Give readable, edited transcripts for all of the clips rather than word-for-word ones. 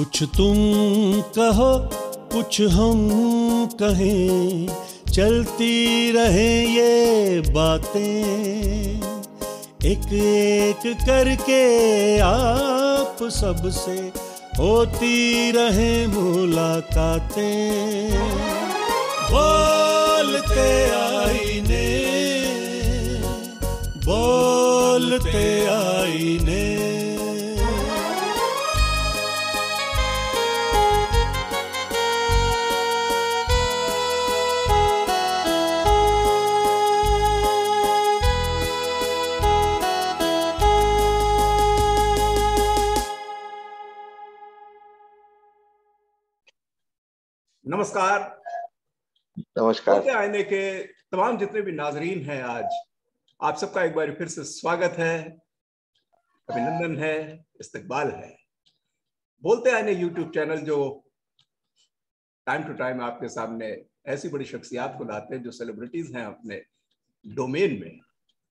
कुछ तुम कहो कुछ हम कहें, चलती रहे ये बातें, एक एक करके आप सबसे होती रहे मुलाकातें। बोलते आईने, बोलते आईने। नमस्कार। नमस्कार। बोलते आईने के तमाम जितने भी नाजरीन हैं, आज आप सबका एक बार फिर से स्वागत है, अभिनंदन है, इस्तकबाल है। बोलते आईने यूट्यूब चैनल जो टाइम टू टाइम आपके सामने ऐसी बड़ी शख्सियात को लाते हैं जो सेलिब्रिटीज हैं अपने डोमेन में।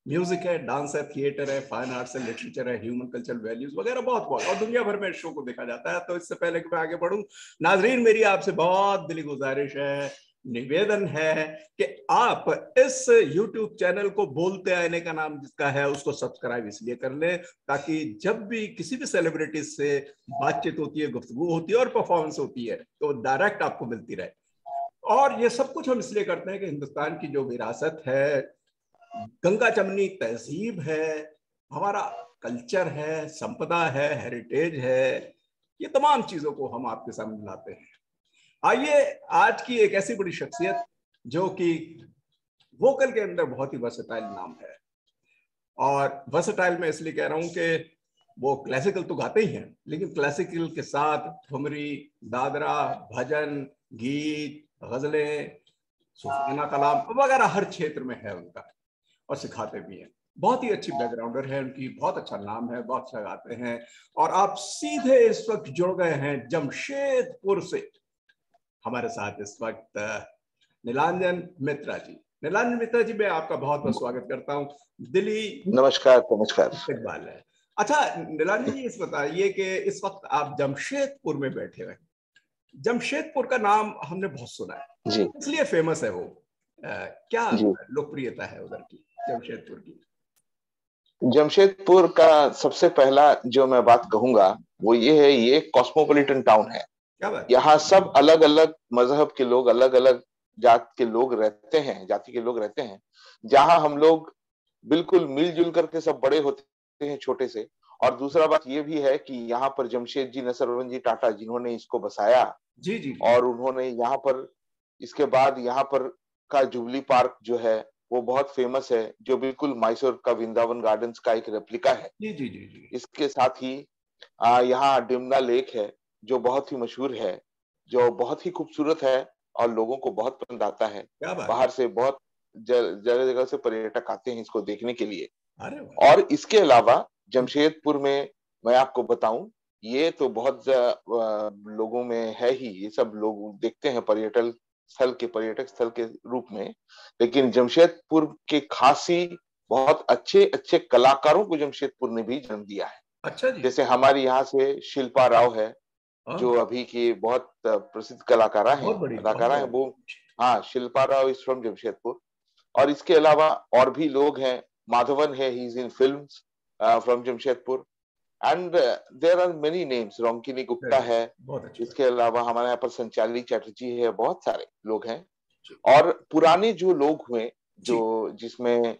म्यूजिक है, डांस है, थिएटर है, फाइन आर्ट्स है, लिटरेचर है, ह्यूमन कल्चरल वैल्यूज वगैरह बहुत बहुत, और दुनिया भर में शो को देखा जाता है। तो इससे पहले कि मैं आगे बढ़ूं, नाजरीन मेरी आपसे बहुत दिली गुजारिश है, निवेदन है कि आप इस YouTube चैनल को बोलते आईने का नाम जिसका है उसको सब्सक्राइब इसलिए कर लें ताकि जब भी किसी भी सेलिब्रिटी से बातचीत होती है, गुफ्तगू होती है और परफॉर्मेंस होती है तो डायरेक्ट आपको मिलती रहे। और ये सब कुछ हम इसलिए करते हैं कि हिंदुस्तान की जो विरासत है, गंगा जमनी तहजीब है, हमारा कल्चर है, संपदा है, हेरिटेज है, ये तमाम चीजों को हम आपके सामने लाते हैं। आइए, आज की एक ऐसी बड़ी शख्सियत जो कि वोकल के अंदर बहुत ही वर्सेटाइल नाम है, और वर्सेटाइल मैं इसलिए कह रहा हूं कि वो क्लासिकल तो गाते ही हैं, लेकिन क्लासिकल के साथ ठुमरी, दादरा, भजन, गीत, गजलें, सूफियाना कलाम वगैरह हर क्षेत्र में है उनका, और सिखाते भी हैं। बहुत ही अच्छी बैकग्राउंडर है उनकी, बहुत अच्छा नाम है, बहुत अच्छा गाते हैं। और आप सीधे इस वक्त जुड़ गए हैं जमशेदपुर से। हमारे साथ इस वक्त नीलांजन मित्रा जी। नीलांजन मित्रा जी, मैं आपका बहुत बहुत स्वागत करता हूँ। दिली नमस्कार। नमस्कार। इस्तकबाल है। अच्छा नीलांजन जी, इस बताइए कि इस वक्त आप जमशेदपुर में बैठे हुए हैं। जमशेदपुर का नाम हमने बहुत सुना है जी, इसलिए फेमस है वो। क्या जी। लोकप्रियता है उधर की, जमशेदपुर की? जमशेदपुर का सबसे पहला जो मैं बात कहूंगा वो ये है, ये कॉस्मोपॉलिटन टाउन है। क्या बात? यहाँ सब अलग अलग मजहब के लोग, अलग अलग जात के लोग रहते हैं, जाति के लोग रहते हैं, जहाँ हम लोग बिल्कुल मिलजुल करके सब बड़े होते हैं छोटे से। और दूसरा बात ये भी है कि यहाँ पर जमशेद जी नसरुद्दीन जी टाटा जिन्होंने इसको बसाया, जी जी, और उन्होंने यहाँ पर इसके बाद यहाँ पर का जुबली पार्क जो है वो बहुत फेमस है, जो बिल्कुल मैसूर का वृंदावन गार्डन्स का एक रेप्लिका है। जी जी जी जी। इसके साथ ही यहाँ डिमना लेक है जो बहुत ही मशहूर है, जो बहुत ही खूबसूरत है और लोगों को बहुत पसंद आता है। क्या बात? बाहर से बहुत जगह जगह से पर्यटक आते हैं इसको देखने के लिए। अरे वाह। और इसके अलावा जमशेदपुर में मैं आपको बताऊं, ये तो बहुत लोगों में है ही, ये सब लोग देखते हैं पर्यटक स्थल के रूप में। लेकिन जमशेदपुर के खासी बहुत अच्छे अच्छे कलाकारों को जमशेदपुर ने भी जन्म दिया है। अच्छा जी। जैसे हमारी यहाँ से शिल्पा राव है, हाँ, जो अभी की बहुत प्रसिद्ध कलाकारा बहुत बड़ी, बहुत है बड़ी। वो। हाँ, शिल्पा राव इज फ्रॉम जमशेदपुर। और इसके अलावा और भी लोग हैं, माधवन है, he is in films from Jamshedpur. And there are many names, Ronkini Gupta है। बहुत अच्छा। इसके अलावा हमारे यहाँ पर संचाली चैटर्जी है, बहुत सारे लोग हैं। जी। और पुराने जो लोग हुए, जी। जो जिसमें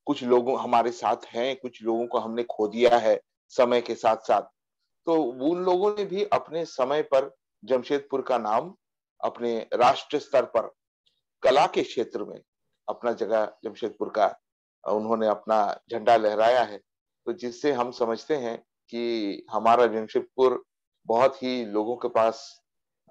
कुछ लोगों हमारे साथ हैं, कुछ लोगों को हमने खो दिया है समय के साथ साथ, तो उन लोगों ने भी अपने समय पर जमशेदपुर का नाम अपने राष्ट्रीय स्तर पर कला के क्षेत्र में अपना जगह जमशेदपुर का उन्होंने अपना झंडा लहराया है। तो जिससे हम समझते हैं कि हमारा जमशेदपुर बहुत ही लोगों के पास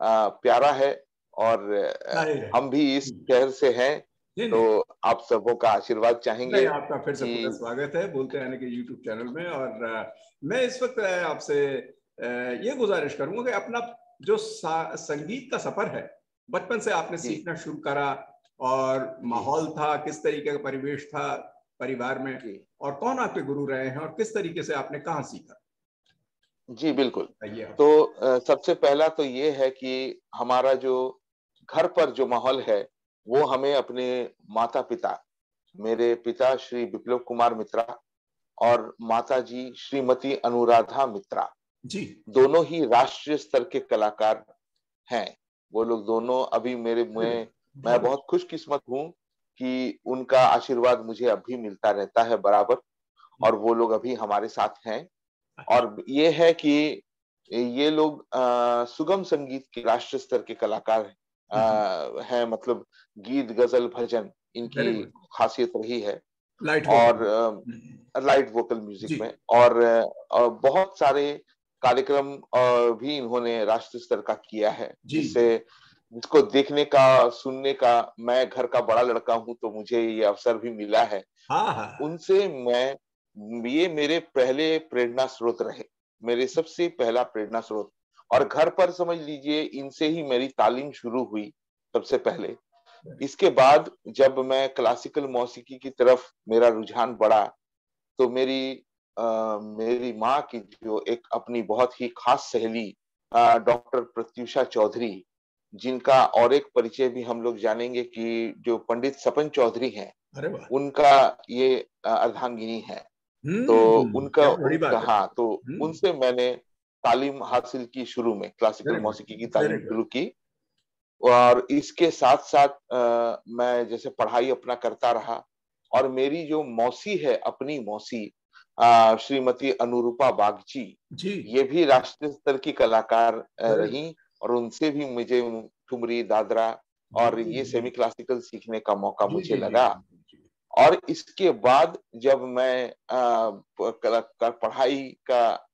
प्यारा है, और हम भी इस शहर से हैं। नहीं तो नहीं आप सबों का आशीर्वाद चाहेंगे नहीं, आपका फिर से पूरा कि स्वागत है बोलते आने के यूट्यूब चैनल में। और मैं इस वक्त आपसे ये गुजारिश करूंगा कि अपना जो संगीत का सफर है, बचपन से आपने जी, सीखना शुरू करा, और माहौल था, किस तरीके का परिवेश था परिवार में, जी। और कौन आपके गुरु रहे हैं, और किस तरीके से आपने कहाँ सीखा? जी बिल्कुल। आइए आप। तो सबसे पहला तो ये है कि हमारा जो घर पर जो माहौल है वो हमें अपने माता पिता, मेरे पिता श्री विप्लव कुमार मित्रा और माता जी श्रीमती अनुराधा मित्रा, जी दोनों ही राष्ट्रीय स्तर के कलाकार हैं। वो लोग दोनों अभी मेरे अरे में, मैं बहुत बहुत खुशकिस्मत हूँ कि उनका आशीर्वाद मुझे अभी मिलता रहता है बराबर, और वो लोग अभी हमारे साथ हैं। अच्छा। और ये है कि ये लोग सुगम संगीत के राष्ट्रीय स्तर के कलाकार हैं, मतलब गीत गजल भजन इनकी वेरी गुड। खासियत रही है। लाइट और वोकल। लाइट वोकल म्यूजिक जी। में, और बहुत सारे कार्यक्रम भी इन्होंने राष्ट्रीय स्तर का किया है, जी जिसको देखने का, सुनने का, मैं घर का बड़ा लड़का हूं तो मुझे ये अवसर भी मिला है। हाँ हाँ। उनसे मैं, ये मेरे पहले प्रेरणा स्रोत रहे, मेरे सबसे पहला प्रेरणा स्रोत। और घर पर समझ लीजिए इनसे ही मेरी तालीम शुरू हुई सबसे पहले। इसके बाद जब मैं क्लासिकल मौसीकी की तरफ मेरा रुझान बढ़ा, तो मेरी माँ की जो एक अपनी बहुत ही खास सहेली डॉक्टर प्रत्युषा चौधरी, जिनका और एक परिचय भी हम लोग जानेंगे कि जो पंडित सपन चौधरी हैं, अरे वाह। उनका ये अर्धांगिनी है। तो उनका क्या बड़ी उनका बात है। हाँ, तो उनसे मैंने तालीम हासिल की, शुरू में क्लासिकल वेरी गुड। मौसीकी की वेरी तालीम गुड। शुरू की। और इसके साथ साथ मैं जैसे पढ़ाई अपना करता रहा, और मेरी जो मौसी है, अपनी मौसी श्रीमती अनुरूपा बागची, जी। ये भी राष्ट्रीय स्तर की कलाकार वेरी गुड। रही, और उनसे भी मुझे ठुमरी, दादरा जी और ये जी सेमी क्लासिकल सीखने का मौका जी मुझे जी जी लगा। जी जी। और इसके बाद जब मैं पढ़ाई का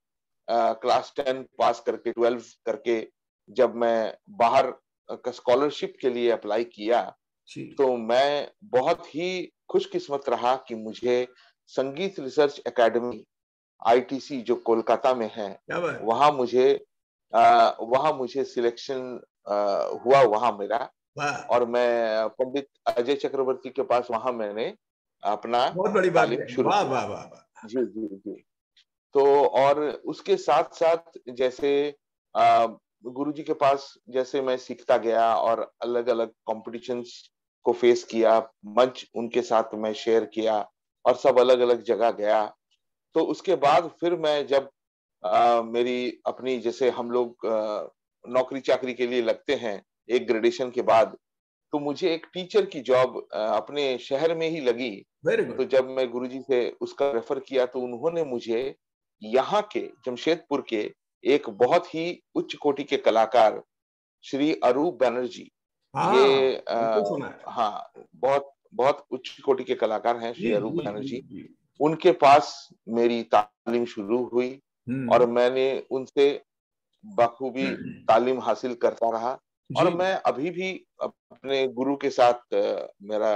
क्लास 10 पास करके, 12 करके, जब मैं बाहर का स्कॉलरशिप के लिए अप्लाई किया, जी। तो मैं बहुत ही खुशकिस्मत रहा कि मुझे संगीत रिसर्च एकेडमी, आईटीसी, जो कोलकाता में है, क्या बात। वहां मुझे वहां मुझे सिलेक्शन हुआ वहां मेरा। वाह। और मैं पंडित अजय चक्रवर्ती के पास वहां मैंने अपना बहुत बड़ी बात तालीम है। शुरू वाह किया। वाह वाह वाह। जी जी जी। तो और उसके साथ साथ जैसे आ, गुरुजी के पास जैसे मैं सीखता गया और अलग अलग कॉम्पिटिशन्स को फेस किया, मंच उनके साथ मैं शेयर किया, और सब अलग अलग जगह गया। तो उसके बाद फिर मैं जब मेरी अपनी, जैसे हम लोग नौकरी चाकरी के लिए लगते हैं एक ग्रेडेशन के बाद, तो मुझे एक टीचर की जॉब अपने शहर में ही लगी। वेरी तो गुड। जब मैं गुरुजी से उसका रेफर किया, तो उन्होंने मुझे यहाँ के जमशेदपुर के एक बहुत ही उच्च कोटि के कलाकार श्री अरूप बैनर्जी, हाँ ये बिल्कुल सुना है। हाँ, बहुत बहुत उच्च कोटि के कलाकार हैं जी श्री अरूप जी जी बैनर्जी, जी। उनके पास मेरी तालीम शुरू हुई। और हम्म। मैंने उनसे बखूबी तालीम हासिल करता रहा। जी। और मैं अभी भी अपने गुरु के साथ मेरा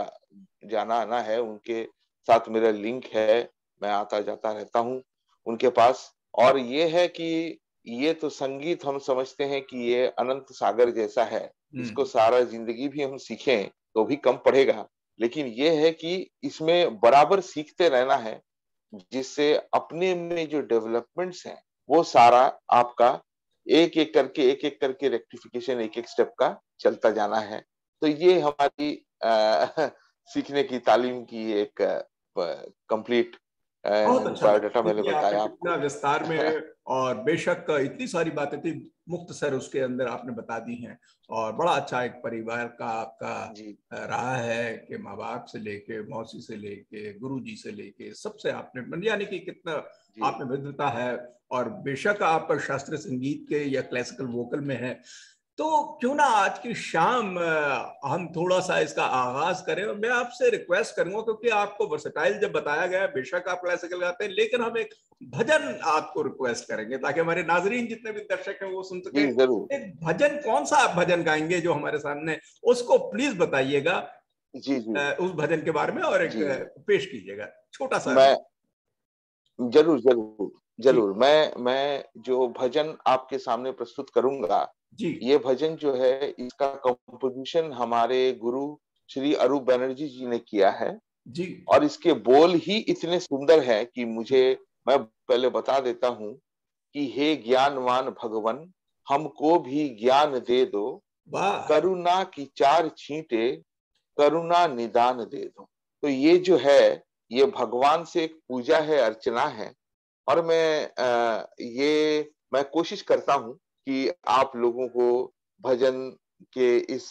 जाना आना है, उनके साथ मेरा लिंक है, मैं आता जाता रहता हूँ उनके पास। और ये है कि ये तो संगीत हम समझते हैं कि ये अनंत सागर जैसा है, इसको हम्म। सारा जिंदगी भी हम सीखें तो भी कम पड़ेगा। लेकिन ये है कि इसमें बराबर सीखते रहना है, जिससे अपने में जो डेवलपमेंट्स हैं वो सारा आपका एक एक करके रेक्टिफिकेशन, एक एक स्टेप का चलता जाना है। तो ये हमारी सीखने की तालीम की एक कंप्लीट बहुत अच्छा बायोडाटा लगा मैंने देखिए आपने बताया कितना आपको। विस्तार में, और बेशक इतनी सारी बातें थी मुख्तसर उसके अंदर आपने बता दी हैं। और बड़ा अच्छा एक परिवार का आपका जी रहा है कि माँ बाप से लेके, मौसी से लेके, गुरुजी से लेके, सबसे आपने, यानी कि कितना जी आप में विद्वता है। और बेशक आप शास्त्रीय संगीत के या क्लासिकल वोकल में हैं। तो क्यों ना आज की शाम हम थोड़ा सा इसका आगाज करें। और मैं आपसे रिक्वेस्ट करूंगा, क्योंकि आपको वर्सेटाइल जब बताया गया, बेशक आप क्लासिकल गाते हैं, लेकिन हम एक भजन आपको रिक्वेस्ट करेंगे ताकि हमारे नाजरीन जितने भी दर्शक हैं वो सुन सके। जी जरूर। एक भजन, कौन सा आप भजन गाएंगे जो हमारे सामने, उसको प्लीज बताइएगा जी जी उस भजन के बारे में, और एक जी। पेश कीजिएगा छोटा सा। मैं जरूर जरूर जी जरूर, मैं जो भजन आपके सामने प्रस्तुत करूंगा, जी ये भजन जो है, इसका कंपोजिशन हमारे गुरु श्री अरूप बैनर्जी जी ने किया है। जी और इसके बोल ही इतने सुंदर हैं कि मुझे, मैं पहले बता देता हूँ कि हे ज्ञानवान भगवन हमको भी ज्ञान दे दो, वाह। करुणा की 4 छींटे करुणा निदान दे दो। तो ये जो है ये भगवान से एक पूजा है, अर्चना है। और मैं कोशिश करता हूँ कि आप लोगों को भजन के इस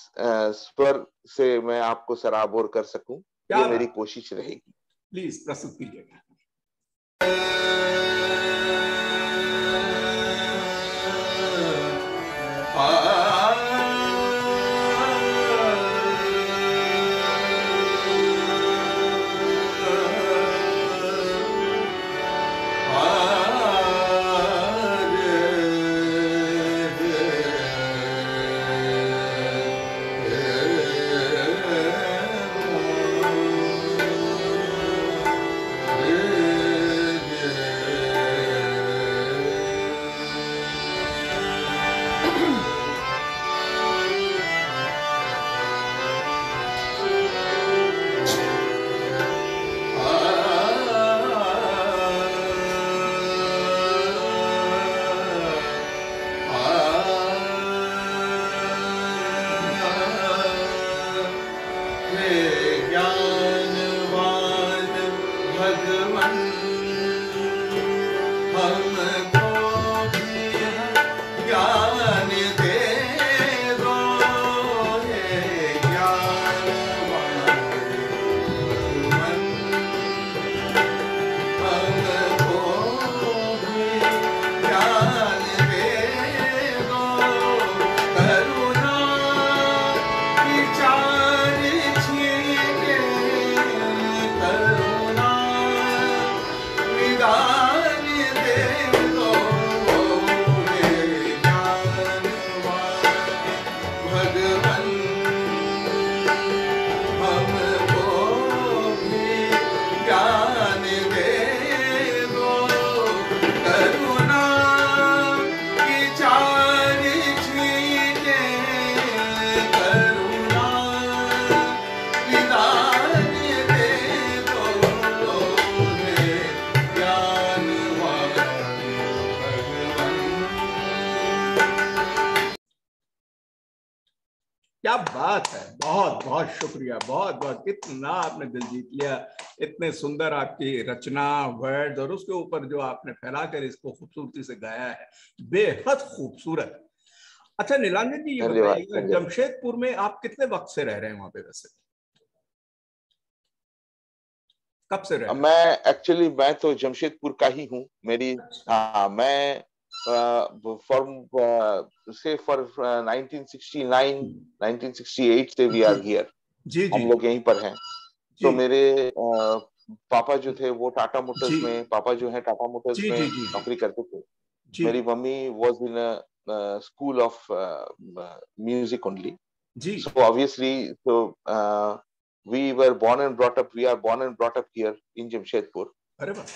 स्वर से मैं आपको सराबोर कर सकूं, ये क्या मेरी बात, कोशिश रहेगी। प्लीज प्रस्तुत कीजिएगा। क्या बात है, बहुत बहुत शुक्रिया, बहुत बहुत, कितना आपने दिल जीत लिया। इतने सुंदर आपकी रचना, वर्ड, और उसके ऊपर जो आपने फैलाकर इसको खूबसूरती से गाया है, बेहद खूबसूरत। अच्छा नीलांजन जी, ये बताइएगा, जमशेदपुर में आप कितने वक्त से रह रहे हैं वहां पे? वैसे कब से रह रहे हैं? मैं तो जमशेदपुर का ही हूँ। मेरी मैं फॉर 1969 1968 से वी आर हियर, हम लोग यहीं पर हैं। तो मेरे पापा जो थे वो टाटा मोटर्स में, पापा जो है टाटा मोटर्स में नौकरी करते थे। मेरी mummy was in a school of music only. So obviously, we are born and brought up here in Jamshedpur.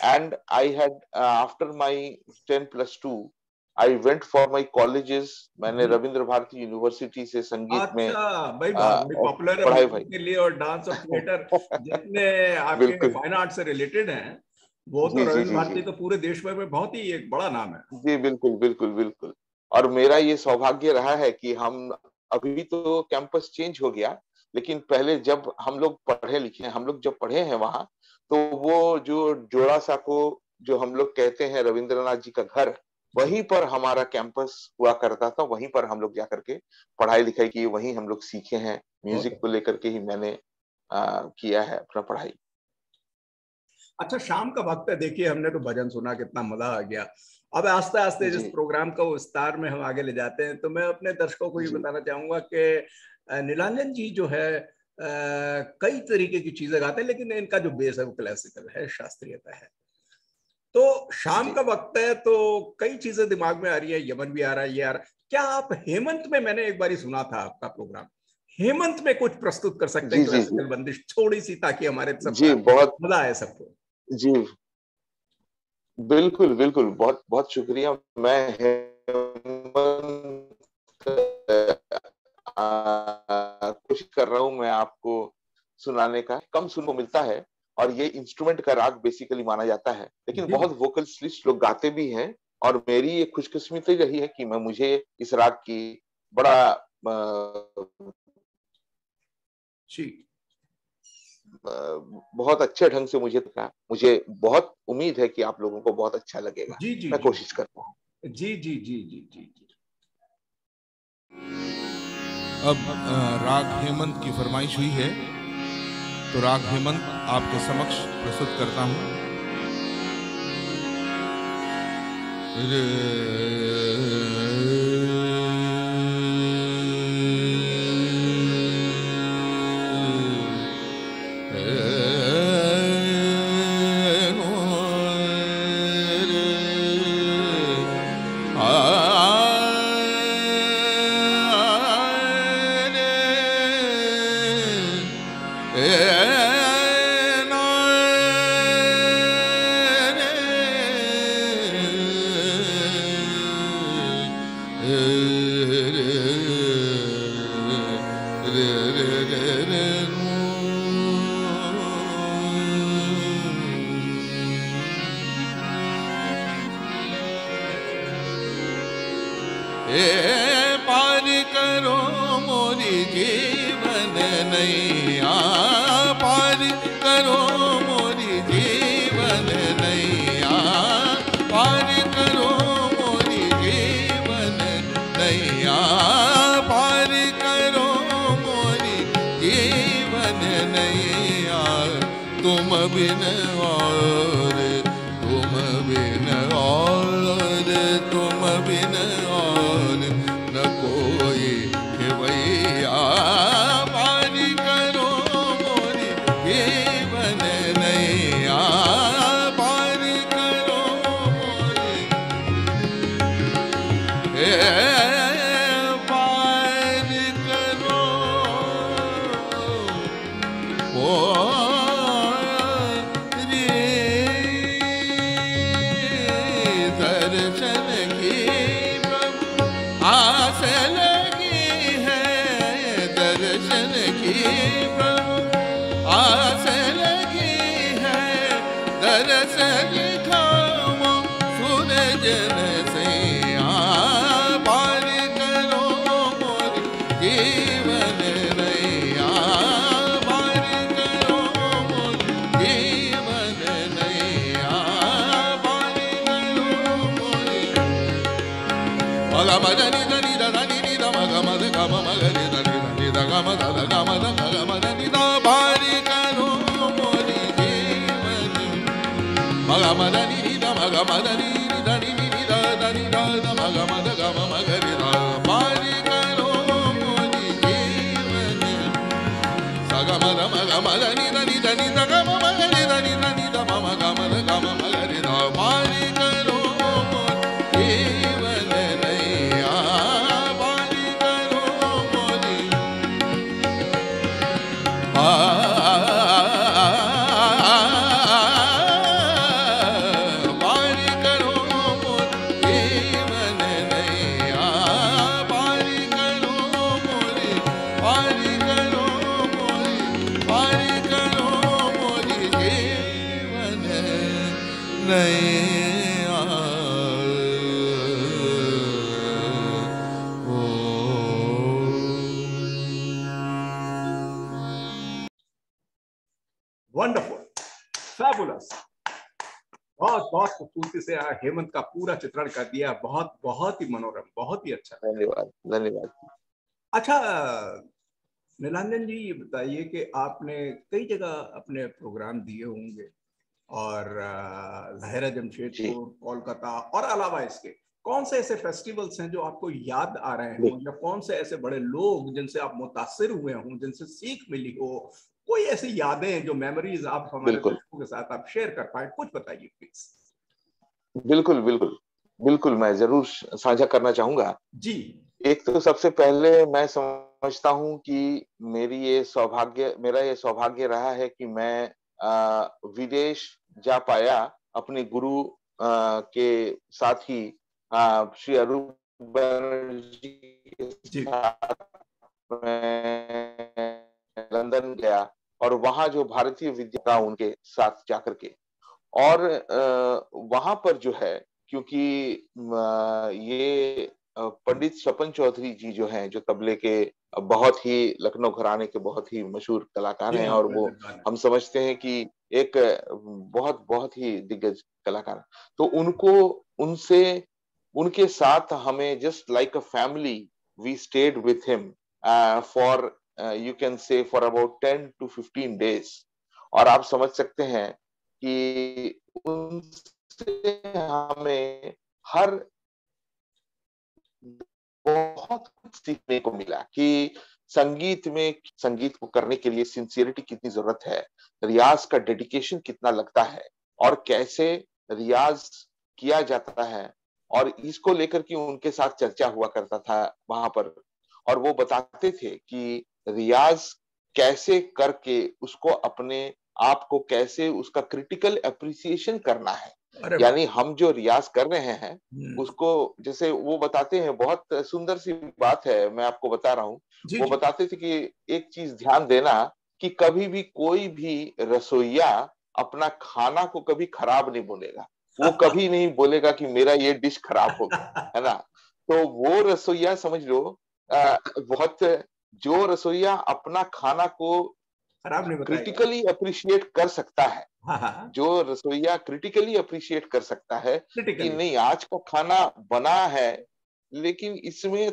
And I had after my 10+2, I went for my colleges. मैंने रविंद्र भारती यूनिवर्सिटी से संगीत में भाई बड़ी पॉपुलर है के लिए, और डांस और थिएटर जितने आपके फाइन आर्ट से रिलेटेड हैं, वो तो रविंद्र भारती तो पूरे देश भर में बहुत ही एक बड़ा नाम है। जी बिल्कुल बिल्कुल बिल्कुल। और मेरा ये सौभाग्य रहा है कि हम अभी तो कैंपस चेंज हो गया, लेकिन पहले जब हम लोग पढ़े लिखे, हम लोग जब पढ़े हैं वहां, तो वो जो जोड़ासा को जो हम लोग कहते हैं रविंद्रनाथ जी का घर, वहीं पर हमारा कैंपस हुआ करता था। वहीं पर हम लोग जा करके पढ़ाई लिखाई की, वहीं हम लोग सीखे हैं। म्यूजिक को लेकर के ही मैंने किया है अपना पढ़ाई। अच्छा, शाम का वक्त है, देखिए हमने तो भजन सुना, कितना मजा आ गया। अब आस्ते आस्ते जिस प्रोग्राम का विस्तार में हम आगे ले जाते हैं, तो मैं अपने दर्शकों को ये बताना चाहूंगा कि नीलांजन जी जो है कई तरीके की चीजें गाते हैं, लेकिन इनका जो बेस है वो क्लासिकल है, शास्त्रीयता है। तो शाम का वक्त है, तो कई चीजें दिमाग में आ रही है, यमन भी आ रहा है, ये आ रहा है। क्या आप हेमंत में, मैंने एक बार सुना था आपका प्रोग्राम, हेमंत में कुछ प्रस्तुत कर सकते हैं क्लासिकल बंदिश थोड़ी सी, ताकि हमारे बहुत मजा आए सबको? जी बिल्कुल बिल्कुल, बहुत बहुत शुक्रिया। मैं कोशिश कर रहा हूँ मैं आपको सुनाने का, कम सुनने को मिलता है, और ये इंस्ट्रूमेंट का राग बेसिकली माना जाता है, लेकिन बहुत वोकलिस्ट लोग गाते भी हैं। और मेरी ये खुशकिस्मती रही है कि मुझे इस राग की बड़ा बहुत अच्छे ढंग से मुझे बहुत उम्मीद है कि आप लोगों को बहुत अच्छा लगेगा। जी जी मैं जी कोशिश करता हूँ। जी जी जी जी जी जी। अब राग हेमंत की फरमाइश हुई है, तो राग हेमंत आपके समक्ष प्रस्तुत करता हूँ। पार करो मोरी जीवन नैया, पार करो मोरी जीवन नैया, पार करो मोरी जीवन नैया, पार करो मोरी जीवन नैया। तुम बिन और तुम बिन और तुम बिन और न कोई भैया, पार करो मोरी जीवन नैया, पार करो मोरी पार करो दर्शन की प्रभु आस लगी है, दर्शन की प्रभु आस लगी है, दर्शन दिखाओ सूरज सैया, पार करो मोरी जीवन नैया, पार करो मोरी जीवन नैया, पार करो मोरी मग मदनी धनी धनी नि द मग मद गम मग नि धनी द गम द गम द गम द नि द, पार करो मोरी जीवन मग मदनी नि द मग मदनी नि धनी नि द धनी द मग मद गम मग नि द, पार करो मोरी जीवन सग मद मग मदनी धनी धनी द गम मग नि धनी धनी द मग गम द गम मग नि द, पार करो मोरी जीवन नैया, पार करो मोरी पार करो मोरी जीवन नैया, पार करो मोरी, पार करो मोरी, पार करो मोरी जीवन नैया। वंडरफुल, फैबुलस, बहुत बहुत खूबसूरती से हेमंत का पूरा चित्रण कर दिया। बहुत बहुत ही मनोरम, बहुत ही अच्छा। धन्यवाद धन्यवाद। अच्छा नीलांजन जी, ये बताइए कि आपने कई जगह अपने प्रोग्राम दिए होंगे और लहरा जमशेदपुर, कोलकाता और अलावा इसके कौन से ऐसे फेस्टिवल्स हैं जो आपको याद आ रहे हों, या कौन से ऐसे बड़े लोग जिनसे आप मुतासिर हुए हों, जिनसे सीख मिली हो, कोई ऐसी यादें जो मेमोरीज आप हमारे दोस्तों के साथ आप शेयर कर पाए, कुछ बताइए प्लीज। बिल्कुल बिल्कुल बिल्कुल, मैं जरूर साझा करना चाहूंगा जी। एक तो सबसे पहले मैं समझता हूं कि मेरा ये सौभाग्य रहा है कि मैं विदेश जा पाया अपने गुरु के साथ ही, श्री अरूप बनर्जी के साथ मैं लंदन गया और वहां जो भारतीय विद्या उनके साथ जाकर के, और वहां पर जो है क्योंकि ये पंडित स्वपन चौधरी जी जो हैं, जो तबले के बहुत ही लखनऊ घराने के बहुत ही मशहूर कलाकार जी हैं, हाँ, और बड़े वो विद्वान हैं। हम समझते हैं कि एक बहुत बहुत ही दिग्गज कलाकार। तो उनको उनसे उनके साथ हमें just like a family we stayed with him for you can say for about 10 to 15 days। और आप समझ सकते हैं कि उनसे हमें हर बहुत कुछ सीखने को मिला कि संगीत में संगीत को करने के लिए सिंसियरिटी कितनी जरूरत है, रियाज का डेडिकेशन कितना लगता है, और कैसे रियाज किया जाता है। और इसको लेकर के उनके साथ चर्चा हुआ करता था वहां पर, और वो बताते थे कि रियाज कैसे करके उसको अपने आप को कैसे उसका क्रिटिकल एप्रिसिएशन करना है। अरे वाह। यानी हम जो रियाज कर रहे हैं हम्म, उसको, जैसे वो बताते हैं, बहुत सुंदर सी बात है, मैं आपको बता रहा हूँ। जी वो जी। बताते थे कि एक चीज ध्यान देना कि कभी भी कोई भी रसोइया अपना खाना को कभी खराब नहीं बोलेगा। वो कभी नहीं बोलेगा कि मेरा ये डिश खराब हो गया, है ना। तो वो रसोइया समझ लो, बहुत, जो रसोइया अपना खाना को खराब नहीं बताएगा। क्रिटिकली अप्रिशिएट कर सकता है, हाँ हाँ, जो रसोइया क्रिटिकली अप्रिशिएट कर सकता है कि क्रिटिकली। नहीं आज का खाना बना है, लेकिन इसमें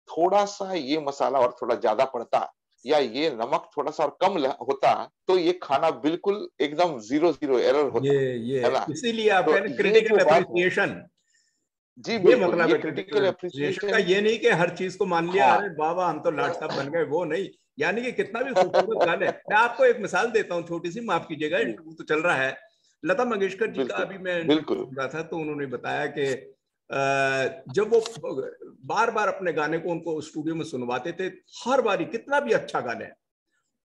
थोड़ा सा ये मसाला और थोड़ा ज्यादा पड़ता, या ये नमक थोड़ा सा और कम होता, तो ये खाना बिल्कुल एकदम 0-0 एरर ये होता, ये है ना। इसीलिए आप कह तो रहे हैं ये जो क्रिटिकल बात है, अप्रिसिएशन। जी ये बिल्कुल, मतलब ये है क्रिटिकल क्रिटिकल एप्रिसिएशन का, अप्रिसिएशन। ये नहीं कि हर चीज को मान लिया, हाँ अरे बाबा हम तो लाट साहब बन गए, वो नहीं। यानी कि कितना भी खूबसूरत गाने, मैं आपको एक मिसाल देता हूँ छोटी सी, माफ कीजिएगा, जी, इंटरव्यू तो चल रहा है। लता मंगेशकर जी का बिल्कुल अभी मैं इंटरव्यू बिल्कुल। सुन रहा था, तो उन्होंने बताया कि जब वो बार बार अपने गाने को उनको स्टूडियो में सुनवाते थे, हर बारी कितना भी अच्छा गाने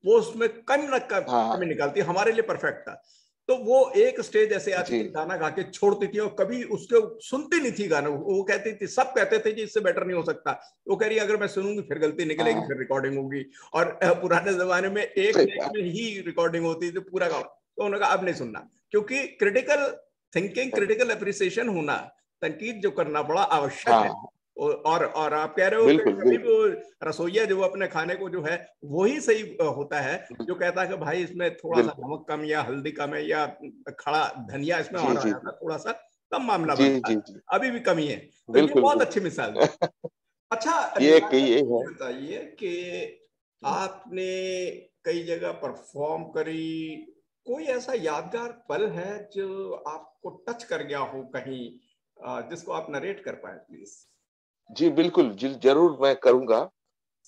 वो उसमें कम न कमी हाँ निकालती, हमारे लिए परफेक्ट था। तो वो एक स्टेज ऐसे आती जी थी, गाना गा के छोड़ती थी, और कभी उसके सुनती नहीं थी गाना। वो कहती थी, सब कहते थे कि इससे बेटर नहीं हो सकता। वो कह रही अगर मैं सुनूंगी फिर गलती निकलेगी, हाँ, फिर रिकॉर्डिंग होगी। और पुराने जमाने में एक सही टेक बात में ही रिकॉर्डिंग होती थी पूरा गाँव। तो उन्होंने कहा अब नहीं सुनना, क्योंकि क्रिटिकल थिंकिंग, है। क्रिटिकल अप्रिसिएशन होना, तनकीद जो करना बड़ा आवश्यक है। हाँ और आप कह रहे हो कि बिल्कुल कभी भी बिल्कुल वो रसोइया जो अपने खाने को जो है वही सही होता है, जो कहता है कि भाई इसमें थोड़ा सा बिल्कुल। नमक कम या हल्दी कम है, या खड़ा धनिया इसमें जी और आ जी जाता जी थोड़ा सा, तब मामला जी बनता जी है। जी अभी भी कमी है। तो ये बिल्कुल बहुत अच्छी मिसाल दी। बिल्कुल। अच्छा ये रियासत, ये है। ये बताइए कि आपने कई जगह परफॉर्म करी, कोई ऐसा यादगार पल है जो आपको टच कर गया हो कहीं, जिसको आप नरेट कर पाए प्लीज। जी बिल्कुल, जी जरूर मैं करूंगा।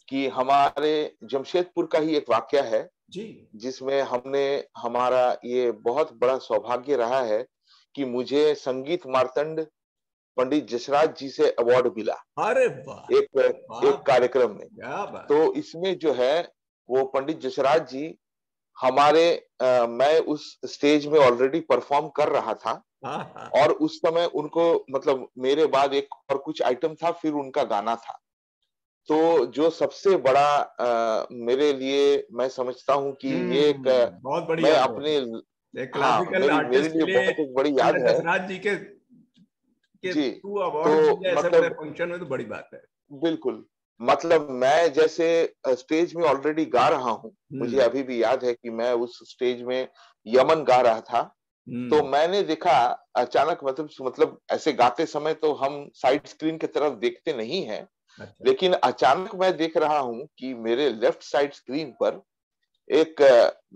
कि हमारे जमशेदपुर का ही एक वाकया है, जी। जिसमें हमने, हमारा ये बहुत बड़ा सौभाग्य रहा है कि मुझे संगीत मार्तंड पंडित जसराज जी से अवार्ड मिला अरे वाह। एक वाह एक कार्यक्रम में। क्या बात। तो इसमें जो है, वो पंडित जसराज जी हमारे, मैं उस स्टेज में ऑलरेडी परफॉर्म कर रहा था, हाँ हाँ। और उस समय उनको, मतलब मेरे बाद एक और कुछ आइटम था, फिर उनका गाना था। तो जो सबसे बड़ा मेरे लिए, मैं समझता हूँ कि ये एक, बहुत बड़ी मैं याद है। अपने, एक हाँ क्लासिकल मेरी मेरे आर्टिस्ट के लिए लिए बहुत एक बड़ी याद पंडित है। जसराज जी के जी, थ्रू तो अवार्ड मिल जाए ऐसे बड़े मतलब फंक्शन में, तो बड़ी बात है। बिल्कुल, मतलब मैं जैसे स्टेज में ऑलरेडी गा रहा हूँ, मुझे हम्म अभी भी याद है कि मैं उस स्टेज में यमन गा रहा था। तो हम्म। मैंने देखा अचानक, मतलब ऐसे गाते समय तो हम साइड स्क्रीन की तरफ देखते नहीं हैं, अच्छा। लेकिन अचानक मैं देख रहा हूँ कि मेरे लेफ्ट साइड स्क्रीन पर एक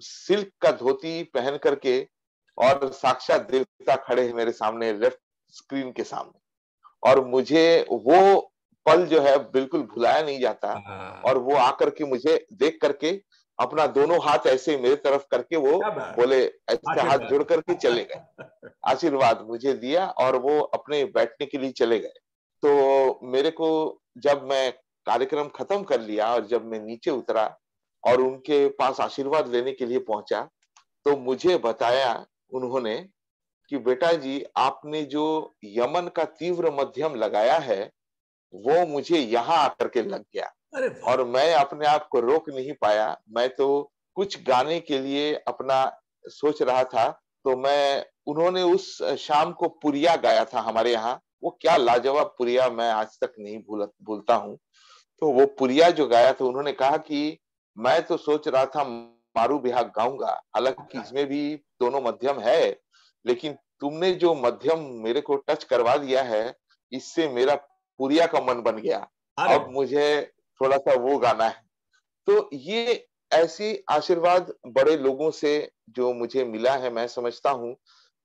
सिल्क का धोती पहन करके, और साक्षात देवता खड़े हैं मेरे सामने, लेफ्ट स्क्रीन के सामने। और मुझे वो पल जो है बिल्कुल भुलाया नहीं जाता। हाँ, और वो आकर के मुझे देख करके, अपना दोनों हाथ ऐसे मेरे तरफ करके वो क्या बात। बोले, ऐसे हाथ जोड़ करके चले गए, आशीर्वाद। आशीर्वाद मुझे दिया, और वो अपने बैठने के लिए चले गए। तो मेरे को, जब मैं कार्यक्रम खत्म कर लिया और जब मैं नीचे उतरा और उनके पास आशीर्वाद लेने के लिए पहुंचा, तो मुझे बताया उन्होंने कि बेटा जी, आपने जो यमन का तीव्र मध्यम लगाया है, वो मुझे यहाँ आकर के लग गया, अरे वाह। और मैं अपने आप को रोक नहीं पाया। मैं तो कुछ गाने के लिए अपना सोच रहा था, तो मैं उन्होंने उस शाम को पुरिया गाया था हमारे यहाँ। वो क्या लाजवाब पुरिया, मैं आज तक नहीं भूलता हूँ। तो वो पुरिया जो गाया था, उन्होंने कहा कि मैं तो सोच रहा था मारू बिहाग गाऊंगा, हालांकि इसमें भी दोनों मध्यम है, लेकिन तुमने जो मध्यम मेरे को टच करवा दिया है, इससे मेरा पुरिया का मन बन गया। अब मुझे थोड़ा सा वो गाना है। तो ये ऐसी आशीर्वाद बड़े लोगों से जो मुझे मिला है, मैं समझता हूँ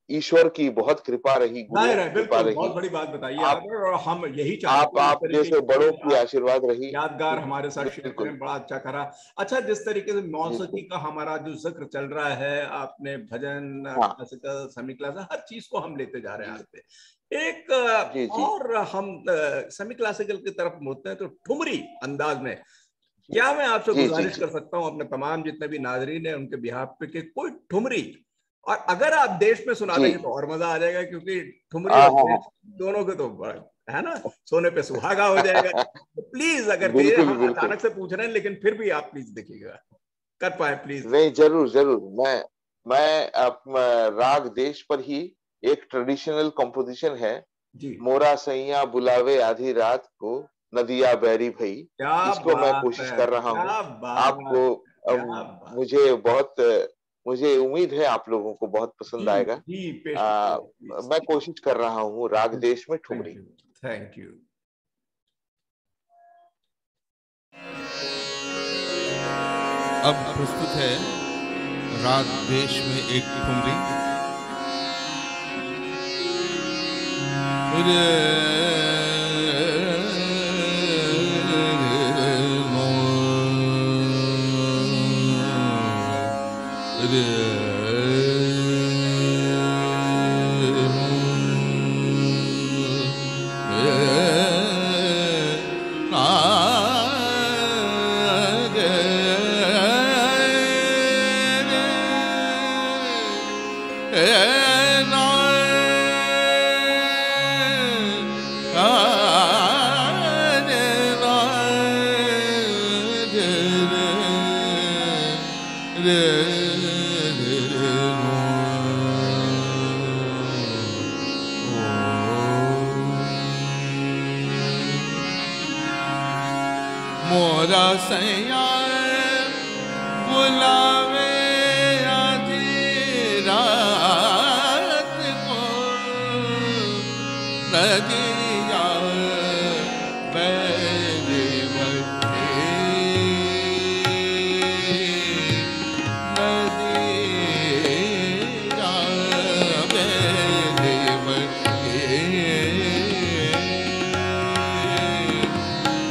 ईश्वर की बहुत कृपा रही, गुरुओं की कृपा रही। बहुत बड़ी बात बताइए आप, और हम यही चाहते हैं, आप जैसे बड़ों की आशीर्वाद रही, यादगार हमारे साथ शेयर करें, बड़ा अच्छा करा। अच्छा, जिस तरीके से मौसीकी का हमारा जो जिक्र चल रहा है, आपने भजन, क्लासिकल, सेमी क्लासिकल, हर चीज को हम लेते जा रहे हैं आगे। एक और हम सेमी क्लासिकल की तरफ मुड़ते हैं, तो ठुमरी अंदाज में क्या मैं आपसे गुजारिश कर सकता हूं अपने तमाम जितने भी नाजरीन है उनके बिहाफ पे कि कोई ठुमरी, और अगर आप देश में सुना देंगे तो और मजा आ जाएगा, क्योंकि ठुमरी और देश दोनों के तो है ना, सोने पे सुहागा हो जाएगा। तो प्लीज, अगर हम अचानक से पूछ रहे हैं लेकिन फिर भी आप प्लीज देखिएगा, कर पाए प्लीज। नहीं, जरूर जरूर। मैं राग देश पर ही एक ट्रेडिशनल कंपोजिशन है, मोरा सैया बुलावे आधी रात को नदिया बैरी भई, इसको मैं कोशिश कर रहा हूँ आपको। मुझे उम्मीद है आप लोगों को बहुत पसंद आएगा। मैं कोशिश कर रहा हूँ राग देश में ठुमरी। Thank you. अब प्रस्तुत है राग देश में एक ठुमरी। मोरा सैया बुलावे आधी रात को नदिया बैरी भई, नदिया बैरी भई,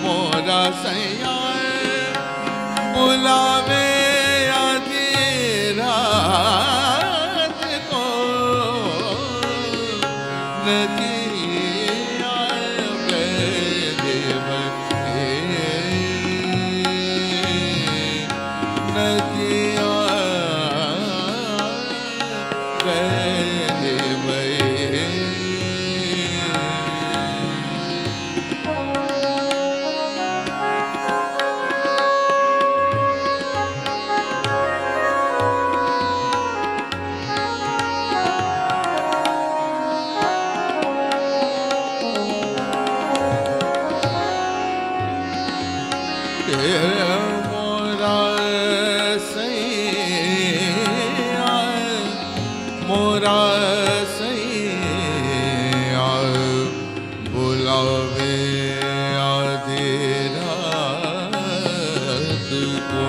मोरा सैया बुलावे आधी रात को नदिया बैरी भई, नदिया बैरी भई। मोरा सैया बुलावे आधी रात को,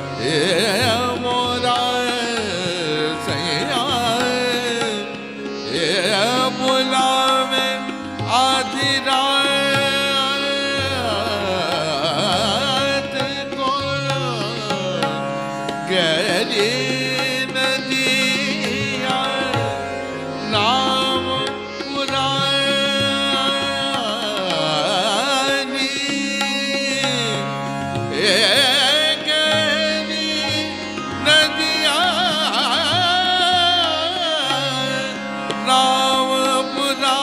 मोरा सैया बुलावे आधी रात को, गहरी नदिया नाम पुरानी, गहरी नदिया नाम पुरानी,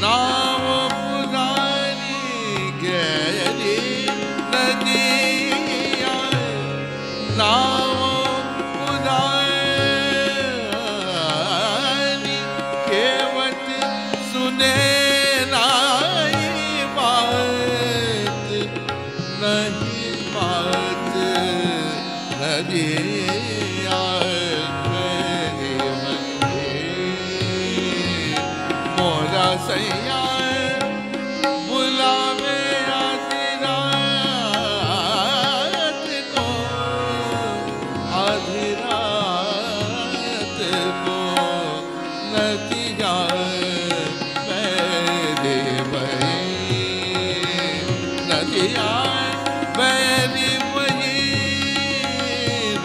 नाम पुरानी, गहरी नदिया नदिया मेरी बंसी मोरा सैया बुलावे आधी रात को आधी रात को नदिया मेरी बही नदिया मेरी बही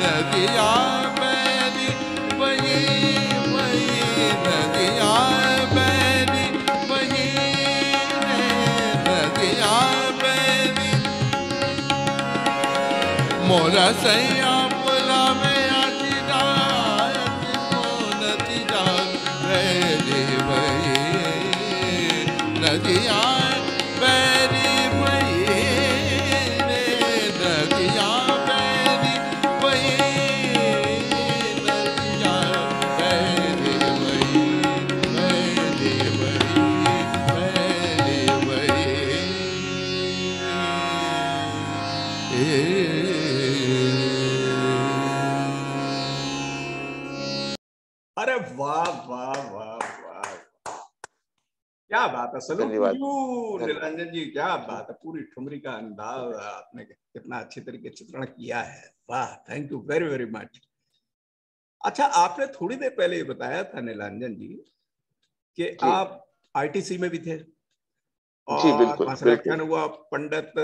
नदिया मेरी बही बही नदिया मेरी बही नदिया मेरी मोरा सैया बुलावे आधी रात को नदिया मेरी बही नदिया मेरी बही नदिया मेरी बही नदिया मेरी बही मेरी बही मेरी बही। अरे वाह वाह वाह वाह, क्या बात है। सलूट धन्यवाद। टू यू नीलांजन जी, क्या बात है। पूरी ठुमरी का अंदाज आपने कितना अच्छे तरीके चित्रण किया है। वाह, thank you very very much. अच्छा, आपने थोड़ी देर पहले ये बताया था नीलांजन जी कि जी आप आईटीसी में भी थे जी और बिल्कुल वहां से बिल्कुल। व्याख्यान हुआ। पंडित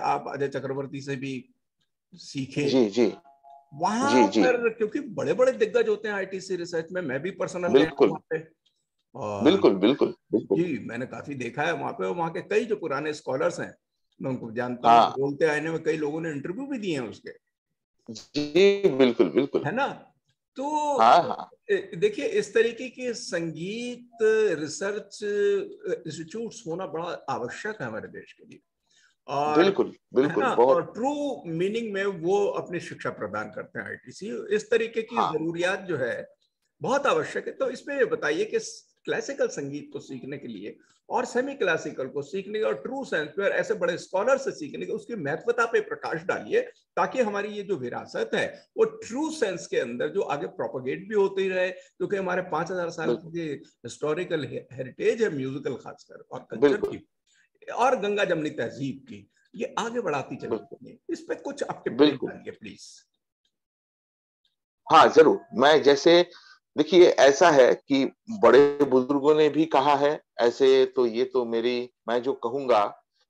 आप अजय चक्रवर्ती से भी सीखे जी जी वहां जी जी पर, क्योंकि बड़े बड़े दिग्गज होते हैं आईटीसी रिसर्च में। मैं भी पर्सनल गया हूं बिल्कुल वहां पे और बिल्कुल बिल्कुल बिल्कुल। जी, मैंने काफी देखा है वहां पे। और वहां के कई जो पुराने स्कॉलर्स हैं मैं उनको जानता हूँ। हाँ बोलते आईने में कई लोगों ने इंटरव्यू भी दिए हैं उसके, जी बिल्कुल बिल्कुल। है ना। तो हाँ हाँ देखिए, इस तरीके के संगीत रिसर्च इंस्टीट्यूट्स होना बड़ा आवश्यक है हमारे देश के लिए। और बिल्कुल है बिल्कुल ना, और बहुत। ट्रू मीनिंग में वो अपनी शिक्षा प्रदान करते हैं आईटीसी। इस तरीके की हाँ जरूरियात जो है बहुत आवश्यक है। तो इसमें ये बताइए कि क्लासिकल संगीत को सीखने के लिए और सेमी क्लासिकल को सीखने के और ट्रू सेंस पे और ऐसे बड़े स्कॉलर से सीखने के उसकी महत्वता पे प्रकाश डालिए, ताकि हमारी ये जो विरासत है वो ट्रू सेंस के अंदर जो आगे प्रोपोगेट भी होती रहे। क्योंकि हमारे 5000 साल बिल्कुल की हिस्टोरिकल हेरिटेज है म्यूजिकल खासकर और कल्चर बिल्कुल की और गंगा जमनी तहजीब की, ये आगे बढ़ाती चली बिल्कुल जाती है। इस पे कुछ आप टिप्पणी बिल्कुल। डालिए प्लीज। हाँ जरूर। मैं जैसे देखिए ऐसा है कि बड़े बुजुर्गों ने भी कहा है ऐसे, तो ये तो मेरी मैं जो कहूंगा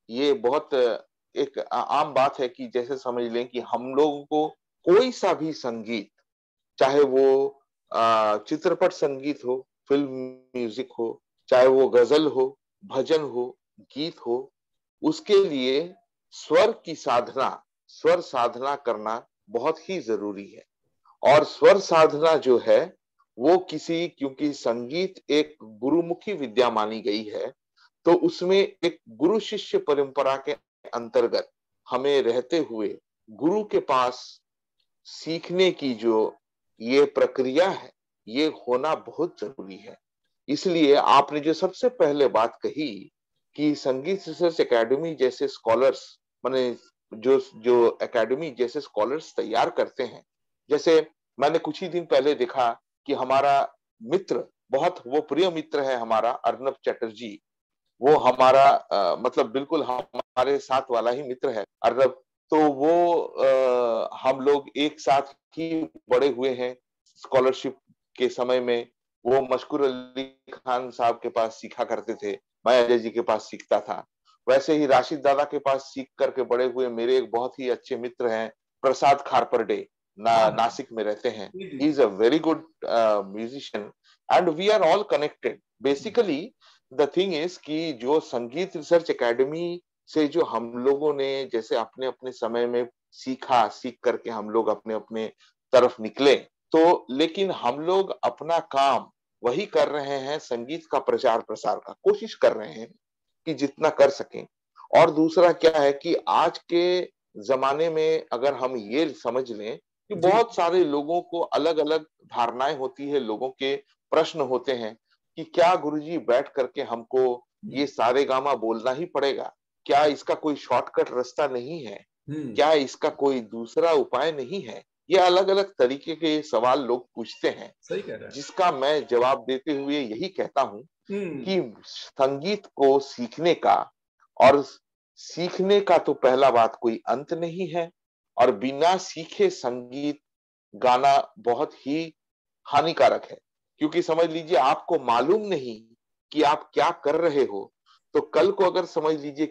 ये बहुत एक आम बात है कि जैसे समझ लें कि हम लोगों को कोई सा भी संगीत, चाहे वो चित्रपट संगीत हो, फिल्म म्यूजिक हो, चाहे वो गजल हो, भजन हो, गीत हो, उसके लिए स्वर की साधना, स्वर साधना करना बहुत ही जरूरी है। और स्वर साधना जो है वो किसी, क्योंकि संगीत एक गुरुमुखी विद्या मानी गई है, तो उसमें एक गुरु शिष्य परंपरा के अंतर्गत हमें रहते हुए गुरु के पास सीखने की जो ये प्रक्रिया है ये होना बहुत जरूरी है। इसलिए आपने जो सबसे पहले बात कही कि संगीत रिसर्च एकेडमी जैसे स्कॉलर्स, माने जो जो एकेडमी जैसे स्कॉलर्स तैयार करते हैं, जैसे मैंने कुछ ही दिन पहले देखा कि हमारा मित्र, बहुत वो प्रिय मित्र है हमारा अर्नब चटर्जी, वो हमारा मतलब बिल्कुल हमारे साथ वाला ही मित्र है अर्नब। तो वो हम लोग एक साथ ही बड़े हुए हैं स्कॉलरशिप के समय में। वो मशकूर अली खान साहब के पास सीखा करते थे, मैं अजय जी के पास सीखता था। वैसे ही राशिद दादा के पास सीख करके बड़े हुए मेरे एक बहुत ही अच्छे मित्र हैं प्रसाद खारपर्डे, हाँ हाँ, नासिक में रहते हैं। जी जी ही जी। Is a very good musician and we are all connected basically. The thing is कि जो संगीत रिसर्च एकेडमी से जो हम लोगों ने जैसे अपने अपने समय में सीखा, सीख करके हम लोग अपने अपने तरफ निकले, तो लेकिन हम लोग अपना काम वही कर रहे हैं, संगीत का प्रचार प्रसार का कोशिश कर रहे हैं कि जितना कर सकें। और दूसरा क्या है कि आज के जमाने में अगर हम ये समझ लें कि जी बहुत सारे लोगों को अलग अलग धारणाएं होती है, लोगों के प्रश्न होते हैं कि क्या गुरुजी बैठ करके हमको ये सारे गामा बोलना ही पड़ेगा, क्या इसका कोई शॉर्टकट रास्ता नहीं है, हम्म क्या इसका कोई दूसरा उपाय नहीं है। ये अलग अलग तरीके के सवाल लोग पूछते हैं, सही कह रहे हैं। जिसका मैं जवाब देते हुए यही कहता हूं कि संगीत को सीखने का, और सीखने का तो पहला बात कोई अंत नहीं है, और बिना सीखे संगीत गाना बहुत ही हानिकारक है। क्योंकि समझ लीजिए आपको मालूम नहीं कि आप क्या कर रहे हो, तो कल को अगर समझ लीजिए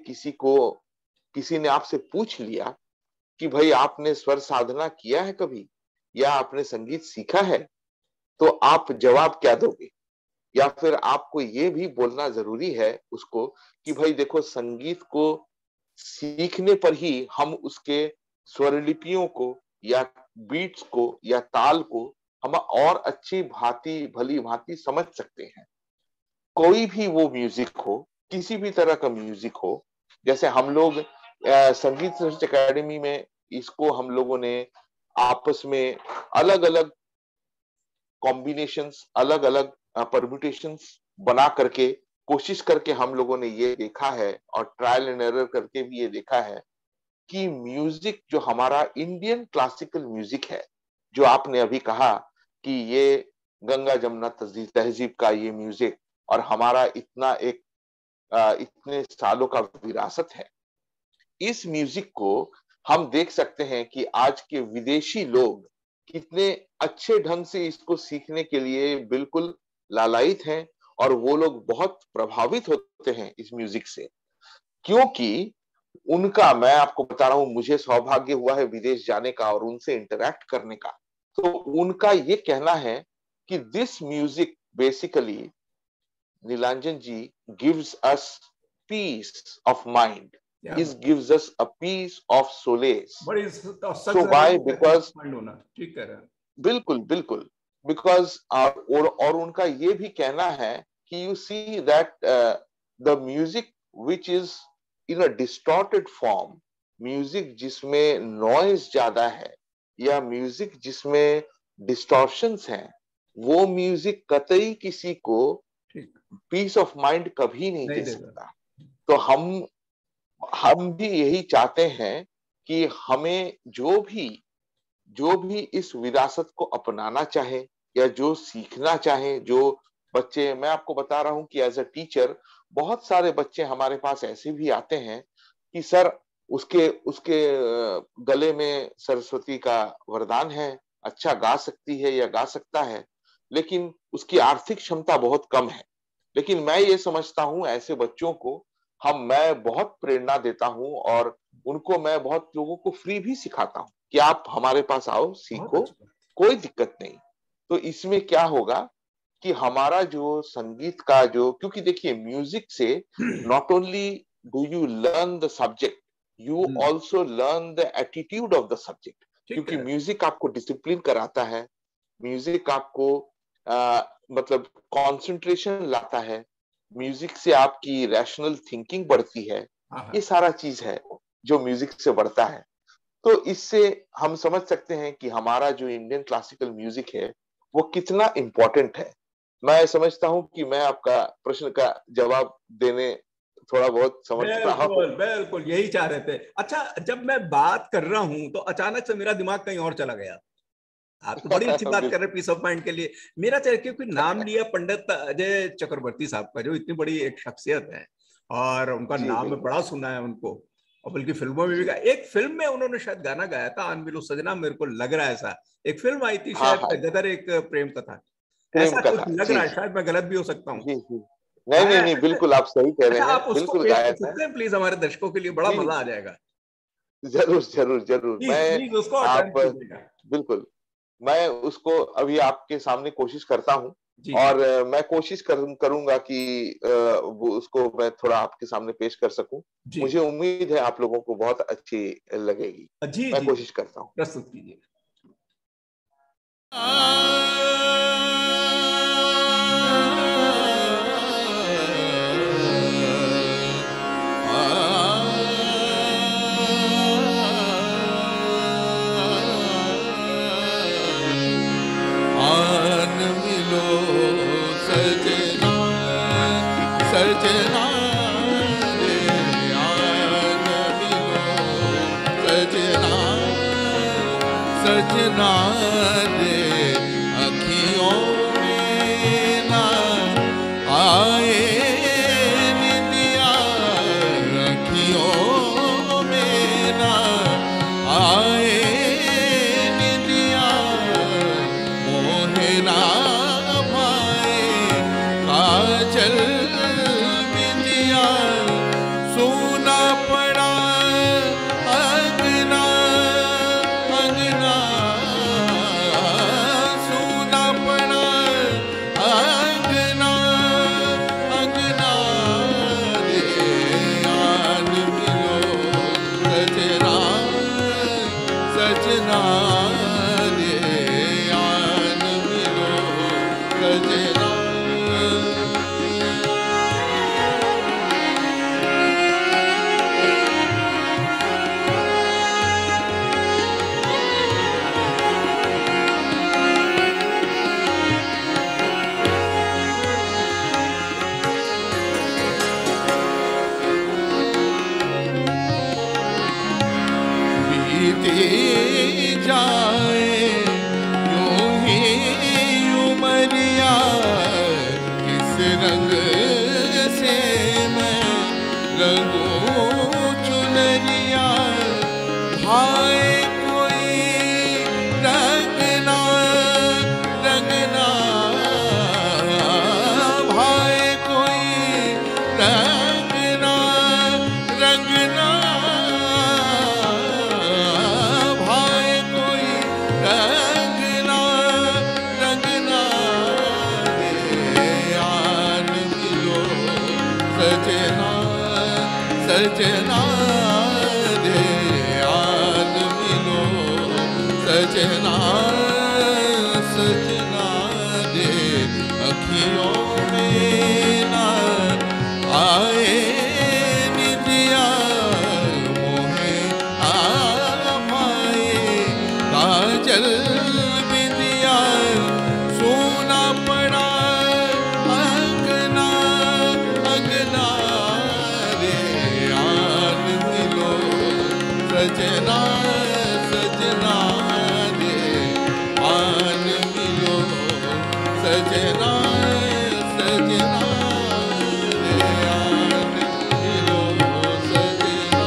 किसी ने आपसे पूछ लिया कि भाई आपने स्वर साधना किया है कभी, या आपने संगीत सीखा है, तो आप जवाब क्या दोगे? या फिर आपको ये भी बोलना जरूरी है उसको कि भाई देखो, संगीत को सीखने पर ही हम उसके स्वरलिपियों को या बीट्स को या ताल को हम और अच्छी भली भांति समझ सकते हैं। कोई भी वो म्यूजिक हो, किसी भी तरह का म्यूजिक हो, जैसे हम लोग संगीत सर्च एकेडमी में इसको हम लोगों ने आपस में अलग अलग कॉम्बिनेशंस, अलग अलग परम्यूटेशंस बना करके कोशिश करके हम लोगों ने ये देखा है, और ट्रायल एंड एरर करके भी ये देखा है कि म्यूजिक जो हमारा इंडियन क्लासिकल म्यूजिक है, जो आपने अभी कहा कि ये गंगा जमुना तहजीब का ये म्यूजिक और हमारा इतने सालों का विरासत है, इस म्यूजिक को हम देख सकते हैं कि आज के विदेशी लोग कितने अच्छे ढंग से इसको सीखने के लिए बिल्कुल लालायित हैं, और वो लोग बहुत प्रभावित होते हैं इस म्यूजिक से। क्योंकि उनका, मैं आपको बता रहा हूं, मुझे सौभाग्य हुआ है विदेश जाने का और उनसे इंटरैक्ट करने का, तो उनका ये कहना है कि this music basically, Nilanjan ji, gives us peace of mind, it gives us a piece of solace. So why? Because ठीक कह रहे हैं, बिल्कुल बिल्कुल, because और उनका ये भी कहना है कि you see that the music which is in a distorted form, music जिसमें नॉइज ज्यादा है या म्यूजिक जिसमें डिस्टॉर्शंस हैं, वो म्यूजिक कतई किसी को पीस ऑफ माइंड कभी नहीं दे सकता। तो हम भी यही चाहते हैं कि हमें जो भी इस विरासत को अपनाना चाहे या जो सीखना चाहे, जो बच्चे, मैं आपको बता रहा हूं कि एज अ टीचर बहुत सारे बच्चे हमारे पास ऐसे भी आते हैं कि सर उसके गले में सरस्वती का वरदान है, अच्छा गा सकती है या गा सकता है, लेकिन उसकी आर्थिक क्षमता बहुत कम है। लेकिन मैं ये समझता हूं ऐसे बच्चों को मैं बहुत प्रेरणा देता हूं, और उनको मैं बहुत लोगों को फ्री भी सिखाता हूं कि आप हमारे पास आओ, सीखो, कोई दिक्कत नहीं। तो इसमें क्या होगा कि हमारा जो संगीत का क्योंकि देखिए म्यूजिक से not only do you learn the subject, you also learn the attitude of the subject. क्योंकि म्यूजिक आपको डिसिप्लिन कराता है, म्यूजिक आपको मतलब कंसंट्रेशन लाता है, म्यूजिक से आपकी रैशनल थिंकिंग बढ़ती है, ये सारा चीज है जो म्यूजिक से बढ़ता है। तो इससे हम समझ सकते हैं कि हमारा जो इंडियन क्लासिकल म्यूजिक है वो कितना इम्पोर्टेंट है। मैं समझता हूं कि मैं आपका प्रश्न का जवाब देने थोड़ा बहुत समझ रहा हूं। बिल्कुल यही चाह रहे थे। अच्छा, जब मैं बात कर रहा हूं तो अचानक से मेरा दिमाग कहीं और चला गया। आप तो बड़ी अच्छी बात कर रहे हैं पीस ऑफ माइंड के लिए। मेरा क्योंकि नाम लिया पंडित अजय चक्रवर्ती साहब का, जो इतनी बड़ी एक शख्सियत है और उनका नाम में बड़ा सुना है उनको, और बल्कि फिल्मों में भी गाया। एक फिल्म में उन्होंने शायद गाना गाया था, आन मिलो सजना, मेरे को लग रहा है ऐसा। एक फिल्म आई थी शायद गदर, एक प्रेम कथा, ऐसा कुछ लग रहा है, शायद मैं गलत भी हो सकता हूँ। नहीं, बिल्कुल आप सही कह रहे हैं। आप उसको पेश कर सकते हैं प्लीज हमारे दर्शकों के लिए, बड़ा मजा आ जाएगा। जरूर बिल्कुल मैं उसको अभी आपके सामने कोशिश करता हूँ, और मैं कोशिश करूंगा कि उसको मैं थोड़ा आपके सामने पेश कर सकूं। मुझे उम्मीद है आप लोगों को बहुत अच्छी लगेगी। मैं कोशिश करता हूँ। प्रस्तुत कीजिए। सजना सजना दे अखियों में ना आए निदिया, अखियों में ना आए निदिया, मोहे ना भाए काजल बिंदिया, सोना पड़ा अंगना अंगना, सोना पड़ा अंगना अंगना रे, आन मिलो सजना सजना रे, आन मिलो सजना। बीते जाए यूं ही उमरिया, किस रंग से मैं रंगूं चुनरिया, भाए कोई रंगना रंगना, भाए कोई रंगना रंगना, भाए कोई रंगना रंगना रे, आन मिलो सजना सजना रे, आन मिलो सजना सजना रे, अखियों में ना आए निदिया, मोहे आ भाए काजल बिंदिया, सोना पड़ा अंगना अंगना रे, आन मिलो सजना सजना रे, आन मिलो सजना सजना रे, आन मिलो सजना।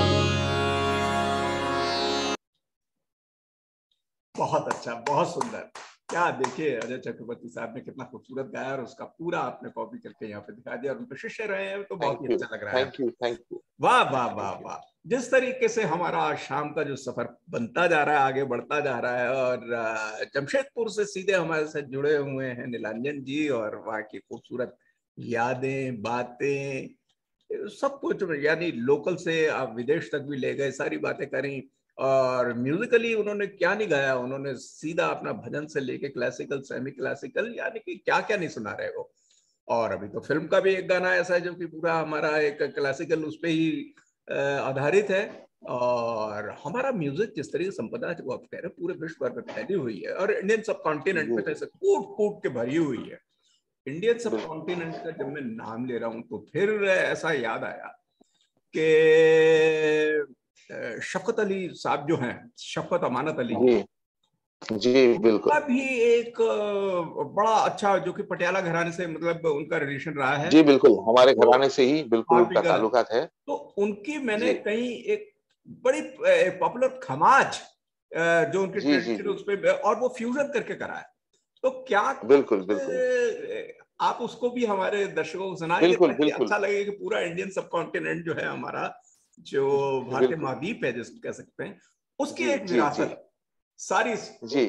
बहुत अच्छा, बहुत सुंदर। क्या देखिए अजय चक्रवर्ती साहब ने कितना खूबसूरत गाया और उसका पूरा आपने कॉपी करके यहाँ पे दिखा दिया और उनके शिष्य रहे हैं तो बहुत थैंक ही यू अच्छा लग रहा है। Thank you thank you. वाह वाह वाह वाह। जिस तरीके से हमारा आज शाम का जो सफर बनता जा रहा है, आगे बढ़ता जा रहा है और जमशेदपुर से सीधे हमारे साथ जुड़े हुए हैं नीलांजन जी और वहाँ की खूबसूरत यादें, बातें, सब कुछ, यानी लोकल से आप विदेश तक भी ले गए, सारी बातें करी। और म्यूजिकली उन्होंने क्या नहीं गाया, उन्होंने सीधा अपना भजन से लेके क्लासिकल, सेमी क्लासिकल, यानी कि क्या क्या नहीं सुना रहे हो। और अभी तो फिल्म का भी एक गाना ऐसा है जो कि पूरा हमारा एक क्लासिकल उस पे ही आधारित है। और हमारा म्यूजिक जिस तरीके से संपदा है, वो आप कह रहे हैं पूरे विश्व भर में फैली हुई है और इंडियन सब कॉन्टिनेंट में ऐसे कूट कूट के भरी हुई है। इंडियन सब कॉन्टिनेंट का जब मैं नाम ले रहा हूँ तो फिर ऐसा याद आया कि शफकत अली साहब जो हैं, शफकत अमानत अली जी बिल्कुल, का भी एक बड़ा अच्छा, जो कि पटियाला घराने से मतलब उनका रिलेशन रहा है। जी बिल्कुल, हमारे घराने से ही बिल्कुल उनका ताल्लुकात है। तो उनकी मैंने कहीं एक बड़ी पॉपुलर खमाज जो उनकी ट्रेडिशन उस पे, और वो फ्यूजन करके करा है। तो क्या बिल्कुल बिल्कुल आप उसको भी हमारे दर्शकों को सुनाएंगे बिल्कुल ताकि बिल्कुल अच्छा लगे कि पूरा इंडियन सब कॉन्टिनेंट जो है हमारा, जो भारतीय महाद्वीप है जिसको कह सकते हैं, उसकी एक विरासत सारी जी।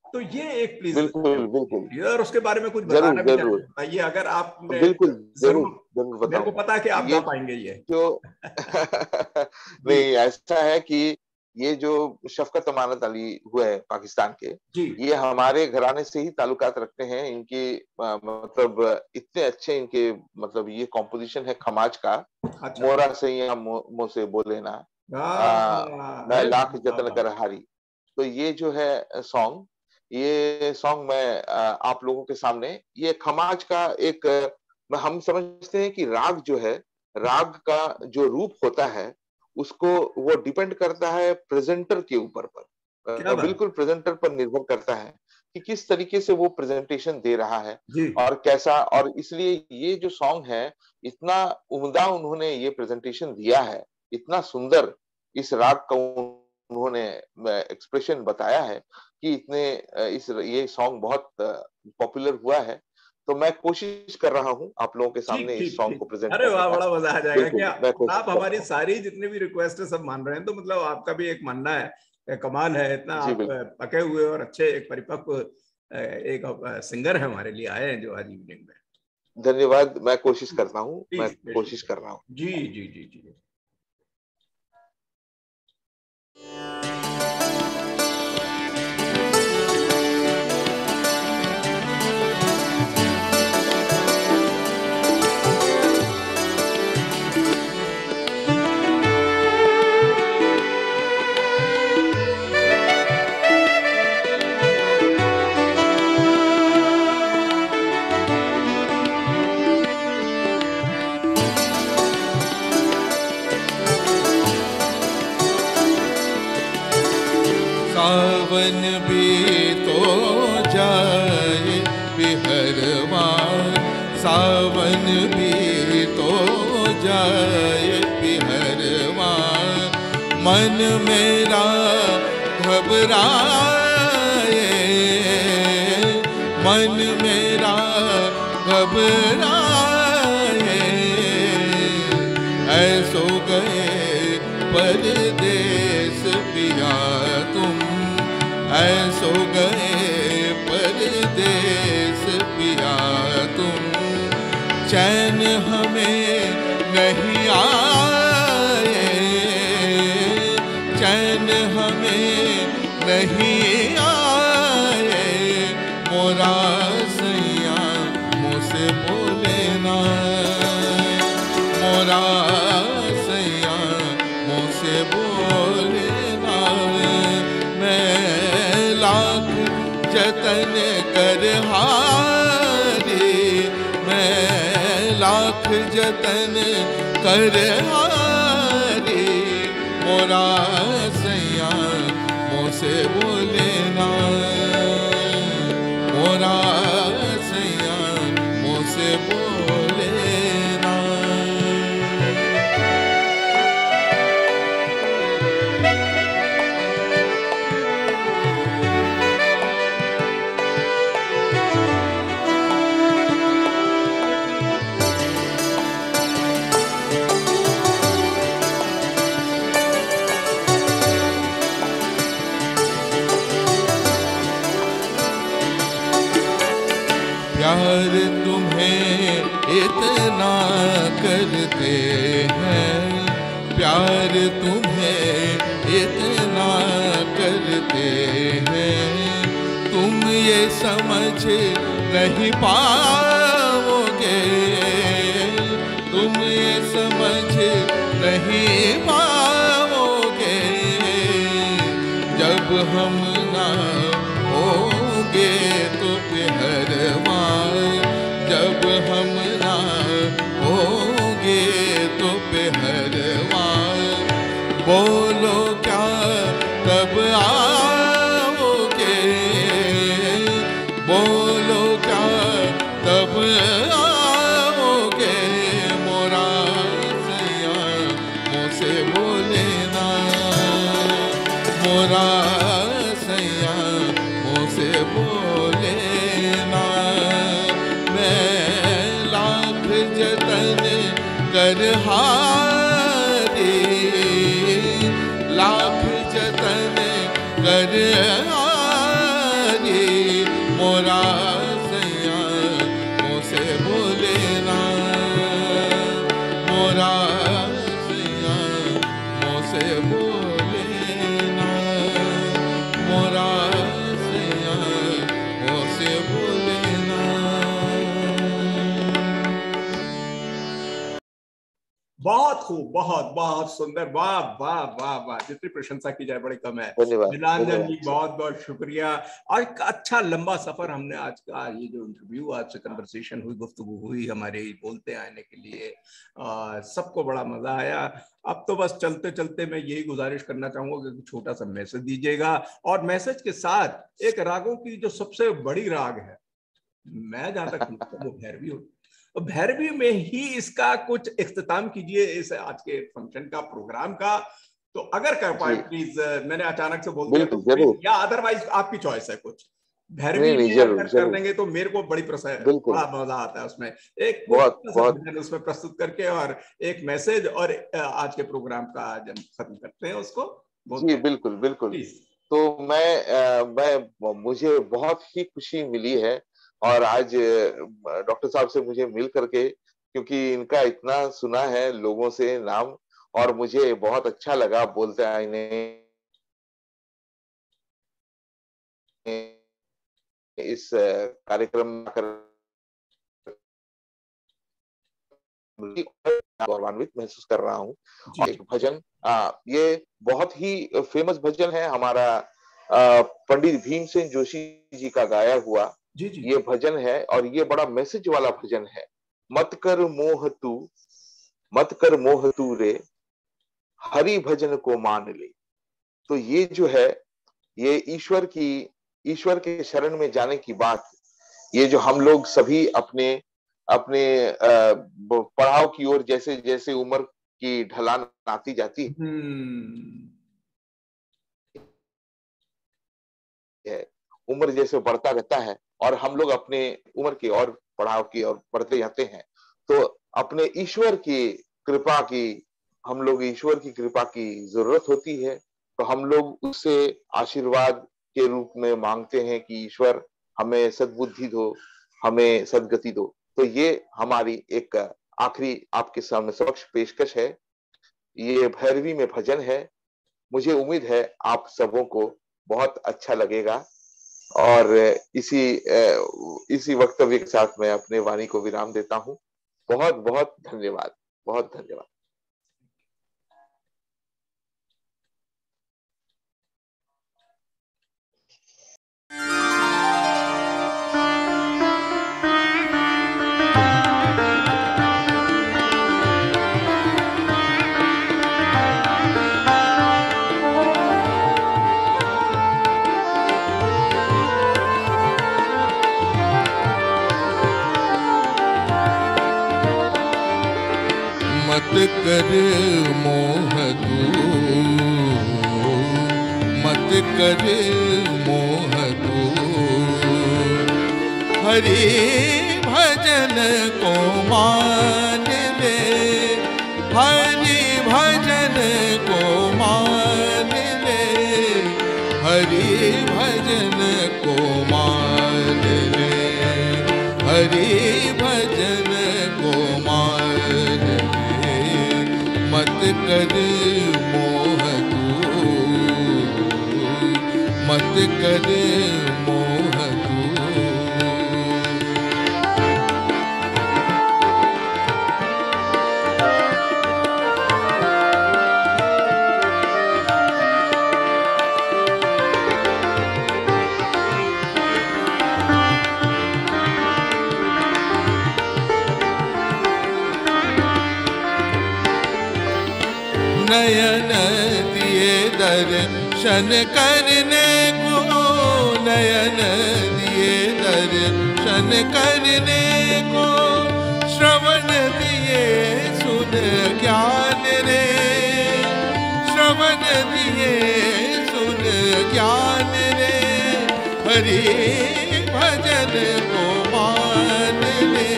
तो ये एक प्लीज बिल्कुल बिल्कुल और उसके बारे में कुछ जरूर बताना भी जरूर चाहिए अगर आप बिल्कुल जरूर जरूर मेरे को पता है कि आप गा पाएंगे ये जो नहीं, ऐसा है कि ये जो शफकत अमानत अली हुए पाकिस्तान के, ये हमारे घराने से ही ताल्लुकात रखते हैं। इनके मतलब इतने अच्छे इनके मतलब ये कॉम्पोजिशन है खमाज का, मोरा से या मो से बोले ना, मैं लाख जतन कर हारी। तो ये जो है सॉन्ग, ये सॉन्ग मैं आप लोगों के सामने, ये खमाज का एक, हम समझते हैं कि राग जो है, राग का जो रूप होता है उसको वो डिपेंड करता है प्रेजेंटर के ऊपर पर। क्या बात। बिल्कुल प्रेजेंटर पर निर्भर करता है कि किस तरीके से वो प्रेजेंटेशन दे रहा है जी और कैसा। और इसलिए ये जो सॉन्ग है, इतना उम्दा उन्होंने ये प्रेजेंटेशन दिया है, इतना सुंदर इस राग का उन्होंने एक्सप्रेशन बताया है कि इतने इस ये सॉन्ग बहुत पॉपुलर हुआ है। तो मैं कोशिश कर रहा हूँ आप लोगों के ठीक सामने इस ठीक सॉन्ग ठीक। को प्रेजेंट अरे करने वाह, का। बड़ा मजा आ जाएगा बिल्कुल क्या। मैं आप कोशिश हमारी करता हूँ। सारी जितनी भी रिक्वेस्ट है सब मान रहे हैं, तो मतलब आपका भी एक मानना है, कमाल है। इतना जी आप बिल्कुल, पके हुए और अच्छे एक परिपक्व एक सिंगर है हमारे लिए आए हैं जो आज इवनिंग में। धन्यवाद। मैं कोशिश करता हूँ, मैं प्लीज कोशिश बेशक। कर रहा हूँ। जी जी जी जी। सावन भी तो जाए बिहरवा, सावन भी तो जाए बिहरवा, मन मेरा घबराए, मन मेरा घबराए, ऐसो गए परदेस पिया तुम, ऐसो गए परदेस पिया तुम, चैन हमें नहीं आए, चैन हमें नहीं आए, मोरा सैया मुझसे बोले ना, मोरा सैया मुझसे बोले ना, मैं लाख जतन कर हारी, मैं लाख जतन कर हारी, मोरा सैया मुझसे बोले ना, मोरा सैया मुझसे बोले ना। प्यार तुम्हें इतना करते हैं, प्यार तुम्हें इतना करते हैं, तुम ये समझ नहीं पाओगे, तुम ये समझ नहीं पाओगे, जब हम ना होंगे तो बिहरवा, जब हम ना होंगे तो बिहरवा, बोलो क्या कब आओगे, बोलो क्या कब आओगे, मोरा सैया मुझसे बोले ना, मोरा सैया मुझसे बोले ना, मैं लाख जतन कर हारी, लाख जतन कर हारी, मोरा सैया मुझसे बोले ना, मोरा सैया मुझसे बोले ना, मोरा सैया मुझसे बोले ना। बहुत खूब, बहुत बहुत सुंदर, वाह वाह वाह वाह, जितनी प्रशंसा की जाए बड़ी कम है। धन्यवाद। नीलांजन जी बहुत बहुत शुक्रिया। और एक अच्छा लंबा सफर हमने आज का, ये जो इंटरव्यू आज से कन्वर्सेशन हुई, गुफ्तगू हुई हमारे बोलते आने के लिए, सबको बड़ा मजा आया। अब तो बस चलते चलते मैं यही गुजारिश करना चाहूंगा कि छोटा सा मैसेज दीजिएगा, और मैसेज के साथ एक रागों की जो सबसे बड़ी राग है, मैं जहां तक वो भैरवी हूँ, भैरवी में ही इसका कुछ इख्तिताम कीजिए इस आज के फंक्शन का, प्रोग्राम का। तो अगर कर पाए प्लीज, मैंने अचानक से बोल दिया तो जरूर, या अदरवाइज आपकी चॉइस है कुछ, भैरवी नहीं, में जरूर, अगर कर जरूर। देंगे तो मेरे को बड़ी बड़ा मजा आता है उसमें, एक बहुत भजन उसमें प्रस्तुत करके और एक मैसेज, और आज के प्रोग्राम का आज हम खत्म करते हैं उसको। जी बिल्कुल बिल्कुल। तो मैं मुझे बहुत ही खुशी मिली है, और आज डॉक्टर साहब से मुझे मिल करके, क्योंकि इनका इतना सुना है लोगों से नाम, और मुझे बहुत अच्छा लगा बोलते आईने इस कार्यक्रम कर गौरवान्वित महसूस कर रहा हूँ। एक भजन, ये बहुत ही फेमस भजन है हमारा, पंडित भीमसेन जोशी जी का गाया हुआ ये भजन है, और ये बड़ा मैसेज वाला भजन है। मत कर मोह तू रे, हरि भजन को मान ले। तो ये जो है, ये ईश्वर के शरण में जाने की बात, ये जो हम लोग सभी अपने अपने पड़ाव की ओर जैसे जैसे उम्र की ढलान आती जाती है, उम्र जैसे बढ़ता रहता है, और हम लोग अपने उम्र की और पड़ाव की ओर बढ़ते जाते हैं, तो अपने ईश्वर की कृपा की, हम लोग ईश्वर की कृपा की जरूरत होती है। तो हम लोग उससे आशीर्वाद के रूप में मांगते हैं कि ईश्वर हमें सद्बुद्धि दो, हमें सदगति दो। तो ये हमारी एक आखिरी आपके सामने समक्ष पेशकश है, ये भैरवी में भजन है। मुझे उम्मीद है आप सबों को बहुत अच्छा लगेगा, और इसी वक्तव्य के साथ मैं अपने वाणी को विराम देता हूँ। बहुत बहुत धन्यवाद, बहुत धन्यवाद। मत कर मोह तू, मत कर मोह तू, हरि भजन को मान ले, हरि भजन को मान ले, हरि भजन को मान ले, हरि भजन को मान ले। मत कर मोह तू, मत कर मोह तू। नयन दिए दर्शन करने को, नयन दिए दर्शन करने को, श्रवण दिए सुन ज्ञान रे, श्रवण दिए सुन ज्ञान रे, हरि भजन को मान ले,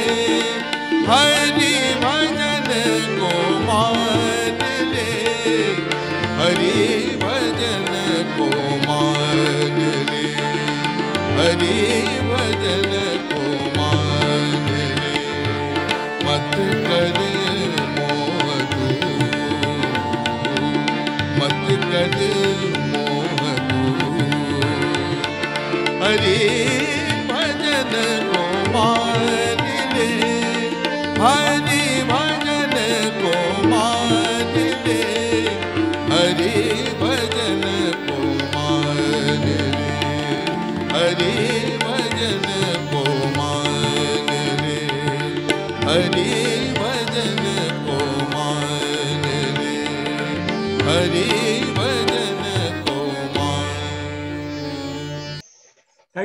हरि भजन को मान ले, हरि भजन को मान ले, हरि भजन को मान ले। मत कर मोह तू, मत कर मोह तू, हरि भजन को मान ले, हरि भजन को मान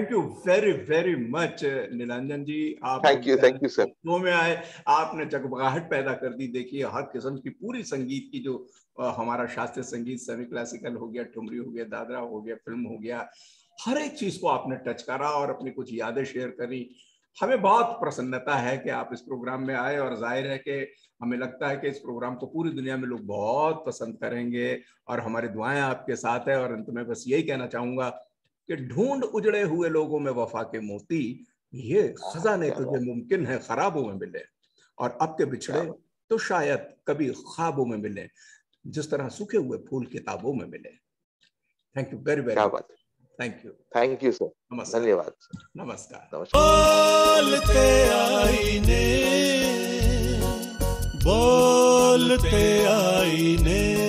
thank you very very much Niranjan ji. आप थैंक यू सर। में आए, आपने जगमगाहट पैदा कर दी। देखिए हर किस्म की पूरी संगीत की जो हमारा शास्त्रीय संगीत, सेमी क्लासिकल हो गया, ठुमरी हो गया, दादरा हो गया, फिल्म हो गया, हर एक चीज को आपने टच करा और अपनी कुछ यादें शेयर करी। हमें बहुत प्रसन्नता है कि आप इस प्रोग्राम में आए और जाहिर है कि हमें लगता है कि इस प्रोग्राम को पूरी दुनिया में लोग बहुत पसंद करेंगे और हमारी दुआएं आपके साथ है। और अंत में बस यही कहना चाहूंगा कि ढूंढ उजड़े हुए लोगों में वफा के मोती, ये खजाने तुझे मुमकिन है खराबों में मिले, और अब के बिछड़े तो शायद कभी ख्वाबों में मिले, जिस तरह सूखे हुए फूल किताबों में मिले। Thank you very very much. Thank you sir. नमस्कार। धन्यवाद। नमस्कार। बोलते आईने, बोलते आईने।